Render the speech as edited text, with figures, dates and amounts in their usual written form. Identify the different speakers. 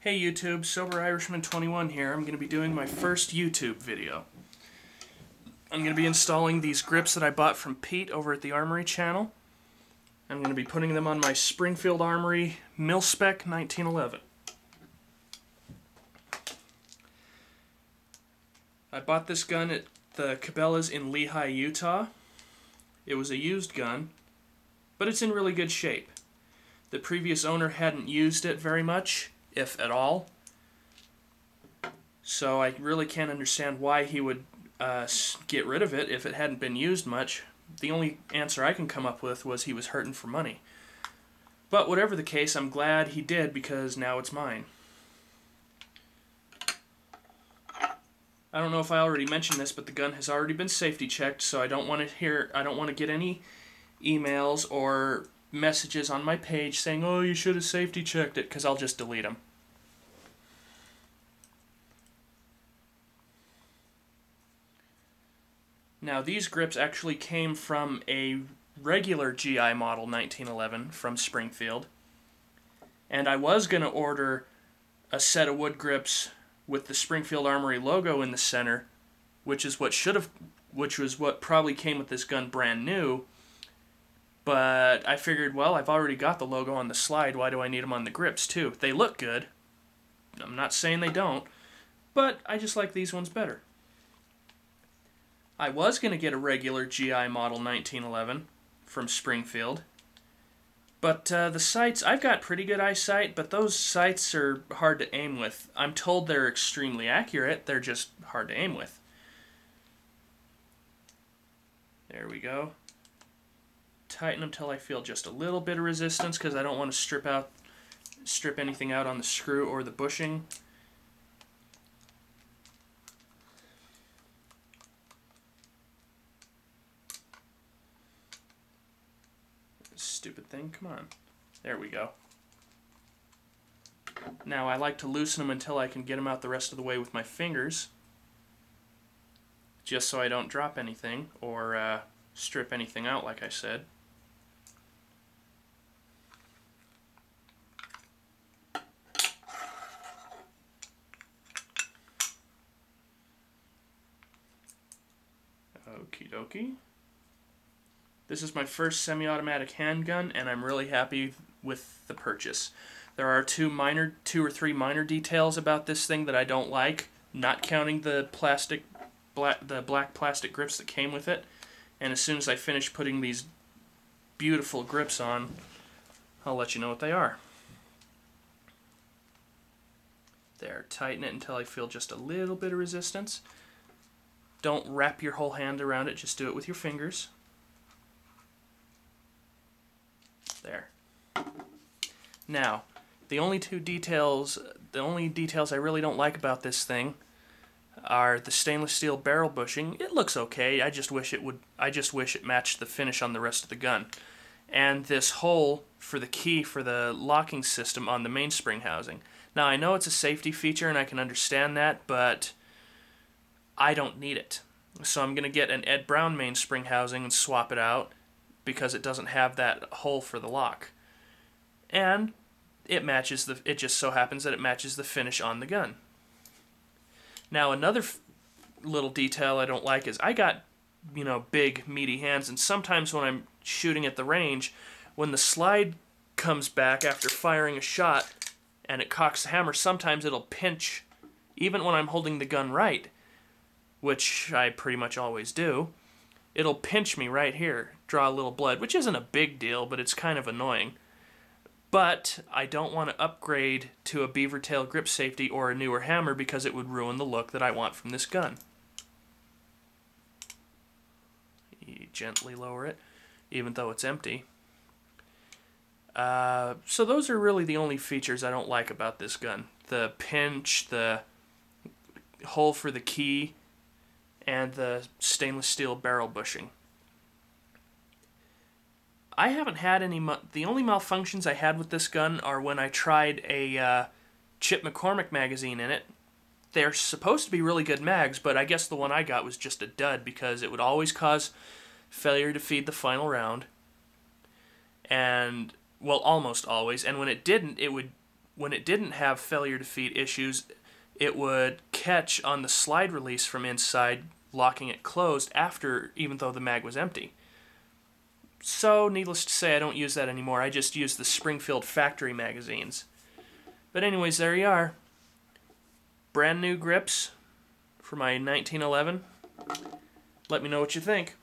Speaker 1: Hey YouTube, Sober Irishman 21 here. I'm going to be doing my first YouTube video. I'm going to be installing these grips that I bought from Pete over at TheArmoryChannel. I'm going to be putting them on my Springfield Armory Mil-Spec 1911. I bought this gun at the Cabela's in Lehi, Utah. It was a used gun, but it's in really good shape. The previous owner hadn't used it very much, if at all. So I really can't understand why he would get rid of it if it hadn't been used much. The only answer I can come up with was he was hurting for money. But whatever the case, I'm glad he did because now it's mine. I don't know if I already mentioned this, but the gun has already been safety checked, so I don't want to get any emails or messages on my page saying, "Oh, you should have safety checked it," because I'll just delete them. Now, these grips actually came from a regular GI model 1911 from Springfield, and I was going to order a set of wood grips with the Springfield Armory logo in the center, which was what probably came with this gun brand new. But I figured, well, I've already got the logo on the slide, why do I need them on the grips too? They look good. I'm not saying they don't, but I just like these ones better. I was going to get a regular GI model 1911 from Springfield, but the sights, I've got pretty good eyesight, but those sights are hard to aim with. I'm told they're extremely accurate, they're just hard to aim with. There we go. Tighten until I feel just a little bit of resistance because I don't want to strip anything out on the screw or the bushing. Stupid thing, come on. There we go. Now I like to loosen them until I can get them out the rest of the way with my fingers, just so I don't drop anything or strip anything out, like I said. Okie dokie. This is my first semi-automatic handgun, and I'm really happy with the purchase. There are two or three minor details about this thing that I don't like, not counting the black plastic grips that came with it. And as soon as I finish putting these beautiful grips on, I'll let you know what they are. There, tighten it until I feel just a little bit of resistance. Don't wrap your whole hand around it, just do it with your fingers. There. Now, the only details I really don't like about this thing are the stainless steel barrel bushing. It looks okay. I just wish it matched the finish on the rest of the gun. And this hole for the key for the locking system on the mainspring housing. Now, I know it's a safety feature and I can understand that, but I don't need it. So I'm going to get an Ed Brown mainspring housing and swap it out because it doesn't have that hole for the lock. And it just so happens that it matches the finish on the gun. Now, another little detail I don't like is I got, big, meaty hands, and sometimes when I'm shooting at the range, when the slide comes back after firing a shot and it cocks the hammer, sometimes it'll pinch, even when I'm holding the gun right, which I pretty much always do. It'll pinch me right here, draw a little blood, which isn't a big deal, but it's kind of annoying. But I don't want to upgrade to a beaver tail grip safety or a newer hammer because it would ruin the look that I want from this gun. You gently lower it, even though it's empty. So those are really the only features I don't like about this gun. The pinch, the hole for the key, and the stainless steel barrel bushing. I haven't had any. The only malfunctions I had with this gun are when I tried a Chip McCormick magazine in it. They're supposed to be really good mags, but I guess the one I got was just a dud because it would always cause failure to feed the final round. And, well, almost always. And when it didn't, it would when it didn't have failure to feed issues, it would catch on the slide release from inside, locking it closed even though the mag was empty. So, needless to say, I don't use that anymore. I just use the Springfield factory magazines. But anyways, there you are. Brand new grips for my 1911. Let me know what you think.